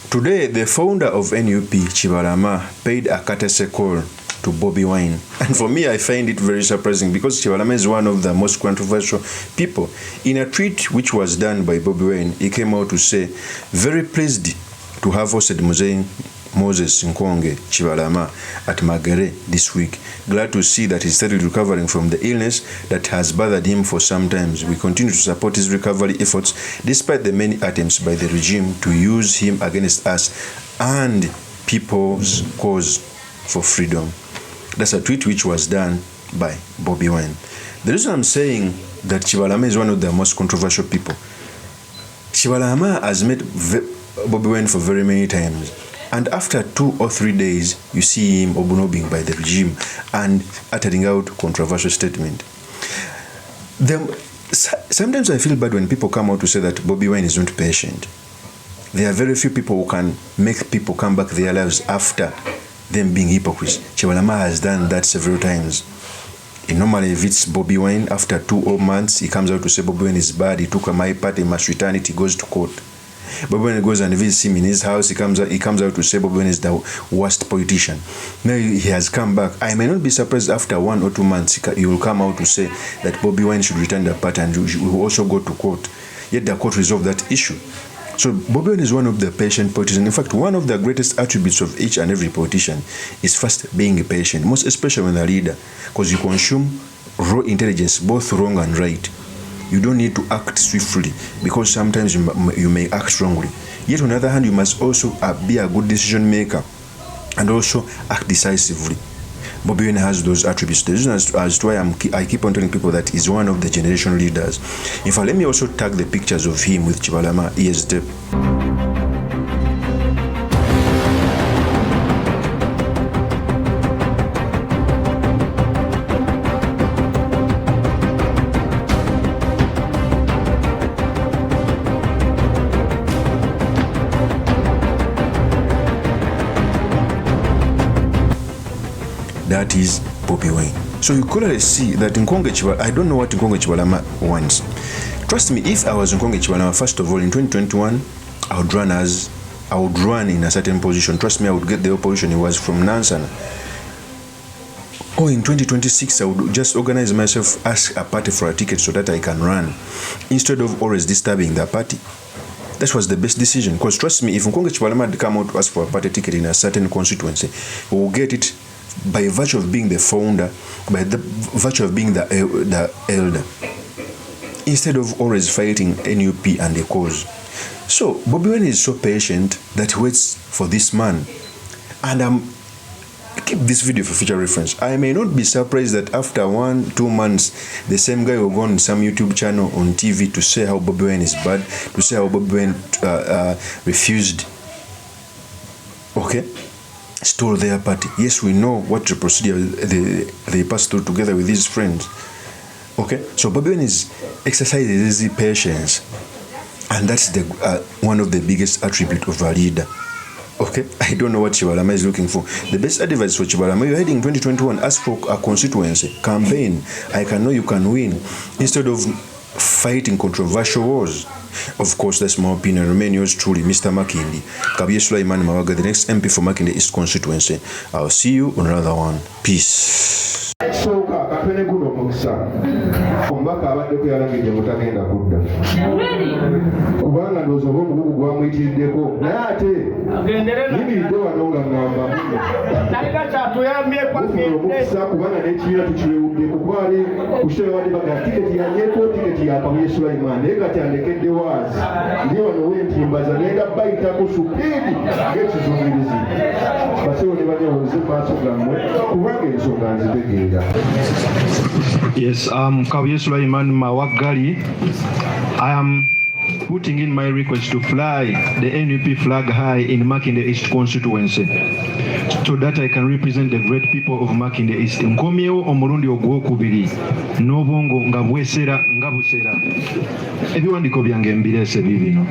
Today, the founder of NUP, KIBALAMA, paid a courtesy call to Bobi Wine. And for me, I find it very surprising because KIBALAMA is one of the most controversial people. In a tweet which was done by Bobi Wine, he came out to say, very pleased to have hosted Moses Nkonge KIBALAMA at MAGERE this week. Glad to see that he started recovering from the illness that has bothered him for some time. We continue to support his recovery efforts despite the many attempts by the regime to use him against us and people's cause for freedom. That's a tweet which was done by Bobi Wine. The reason I'm saying that KIBALAMA is one of the most controversial people, KIBALAMA has met Bobi Wine for very many times. And after 2 or 3 days, you see him obnobbing by the regime and uttering out controversial statement. Sometimes I feel bad when people come out to say that Bobi Wine is not patient. There are very few people who can make people come back their lives after them being hypocrites. KIBALAMA has done that several times. He normally visits Bobi Wine after 2 months. He comes out to say Bobi Wine is bad. He took my part. He must return it. He goes to court. Bobi Wine goes and visits him in his house. He comes out to say Bobi Wine is the worst politician. Now he has come back. I may not be surprised after 1 or 2 months he will come out to say that Bobi Wine should return the part and will also go to court. Yet the court resolved that issue. So Bobi Wine is one of the patient politicians. In fact, one of the greatest attributes of each and every politician is first being patient, most especially when a leader, because you consume raw intelligence, both wrong and right. You don't need to act swiftly because sometimes you may act wrongly. Yet on the other hand, you must also be a good decision maker and also act decisively. Bobi Wine has those attributes. The reason as to why I keep on telling people that he's one of the generation leaders. In fact, let me also tag the pictures of him with KIBALAMA. Here's the that is Bobi Wine. So you clearly see that Nkonge KIBALAMA, I don't know what Nkonge KIBALAMA wants. Trust me, if I was Nkonge KIBALAMA, first of all, in 2021, I would run in a certain position. Trust me, I would get the opposition. He was from Nansana. Or in 2026, I would just organize myself, ask a party for a ticket so that I can run, instead of always disturbing the party. That was the best decision. Because trust me, if Nkonge KIBALAMA had come out to ask for a party ticket in a certain constituency, we will get it by virtue of being the founder, by the virtue of being the elder, instead of always fighting NUP and the cause. So Bobi Wine is so patient that he waits for this man. And keep this video for future reference. I may not be surprised that after 1-2 months, the same guy will go on some YouTube channel on TV to say how Bobi Wine is bad, to say how Bobi Wine refused, stole their party. Yes, we know what the procedure they passed through together with his friends. So Bobi Wine is exercises his patience, and that's one of the biggest attributes of a leader. I don't know what KIBALAMA is looking for. The best advice for KIBALAMA, you're heading 2021, ask for a constituency, campaign. I can know you can win, instead of fighting controversial wars. Of course, that's my opinion. Remain yours truly, Mr. Makindi. Kabye Sulaiman Mawaga, the next MP for Makinde East constituency. I'll see you on another one. Peace. Ombaka abadde kuyalagidde mutagenda kudda kubanga ndowooza oba omugugu gwamuyitiriddeko naye ate yimiridde wano nga ŋŋamba omukisa kubanga n'ekibiina tukiwewudde kukwali kushitole wadibaga tiketi yanyeeko tiketi ya Kabye Sulaiman naye kati andekedde waazi ndi wano wentimbaza nenda bayitako supiidi ng'ekizungirizi basewo ne banyawoze maaso gammwe kubanga ensonga nzitegeera. Yes, Kabye Sulaiman Mawagali. I am putting in my request to fly the NUP flag high in Makinde East constituency, so that I can represent the great people of Makinde East. Nkomyewo omulundi ogwokubiri n'obwongo nga bwesera nga busera ebiwandiiko byange mbirese bibino.